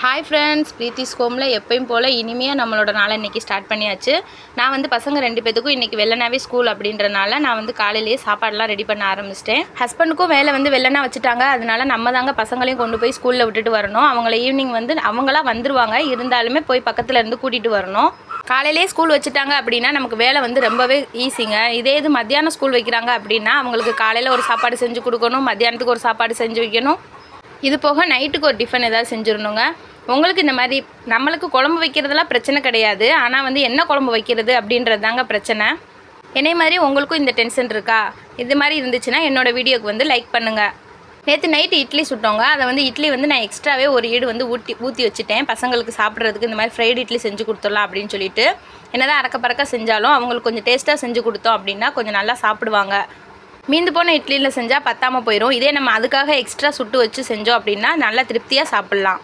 Hi friends, Preethi's ஹோமில் எப்பயும் போல் இனிமையாக நம்மளோட நாளை இன்றைக்கி ஸ்டார்ட் பண்ணியாச்சு. நான் வந்து பசங்க 2 பேத்துக்கும் இன்றைக்கி வெள்ளனாவே ஸ்கூல் அப்படின்றனால நான் வந்து காலையிலேயே சாப்பாடெலாம் ரெடி பண்ண ஆரம்பிச்சிட்டேன். ஹஸ்பண்டுக்கும் வேலை வந்து வெள்ளனா வச்சுட்டாங்க. அதனால நம்ம தாங்க பசங்களையும் கொண்டு போய் ஸ்கூலில் விட்டுட்டு வரணும். அவங்கள ஈவினிங் வந்து அவங்களாம் வந்துருவாங்க, இருந்தாலுமே போய் பக்கத்தில் இருந்து கூட்டிகிட்டு வரணும். காலையிலே ஸ்கூல் வச்சுட்டாங்க அப்படின்னா நமக்கு வேலை வந்து ரொம்பவே ஈஸிங்க. இதே இது மத்தியானம் ஸ்கூல் வைக்கிறாங்க அப்படின்னா அவங்களுக்கு காலையில் ஒரு சாப்பாடு செஞ்சு கொடுக்கணும், மத்தியானத்துக்கு ஒரு சாப்பாடு செஞ்சு வைக்கணும். இது போக நைட்டுக்கு ஒரு டிஃபன் ஏதாவது செஞ்சிடணுங்க. உங்களுக்கு இந்த மாதிரி நம்மளுக்கு குழம்பு வைக்கிறதுலாம் பிரச்சனை கிடையாது. ஆனால் வந்து என்ன குழம்பு வைக்கிறது அப்படின்றது தாங்க பிரச்சனை. என்னை மாதிரி உங்களுக்கும் இந்த டென்ஷன் இருக்கா? இது மாதிரி இருந்துச்சுன்னா என்னோடய வீடியோக்கு வந்து லைக் பண்ணுங்கள். நேற்று நைட்டு இட்லி சுட்டோங்க. அதை வந்து இட்லி வந்து நான் எக்ஸ்ட்ராவே ஒரு ஈடு வந்து ஊற்றி வச்சுட்டேன். பசங்களுக்கு சாப்பிட்றதுக்கு இந்த மாதிரி ஃப்ரைடு இட்லி செஞ்சு கொடுத்துடலாம் அப்படின்னு சொல்லிட்டு. என்னதான் அறக்க பறக்க செஞ்சாலும் அவங்களுக்கு கொஞ்சம் டேஸ்ட்டாக செஞ்சு கொடுத்தோம் அப்படின்னா கொஞ்சம் நல்லா சாப்பிடுவாங்க. மீந்து போன இட்லியில் செஞ்சால் பத்தாமல் போயிடும். இதே நம்ம அதுக்காக எக்ஸ்ட்ரா சுட்டு வச்சு செஞ்சோம் அப்படின்னா நல்லா திருப்தியாக சாப்பிட்லாம்.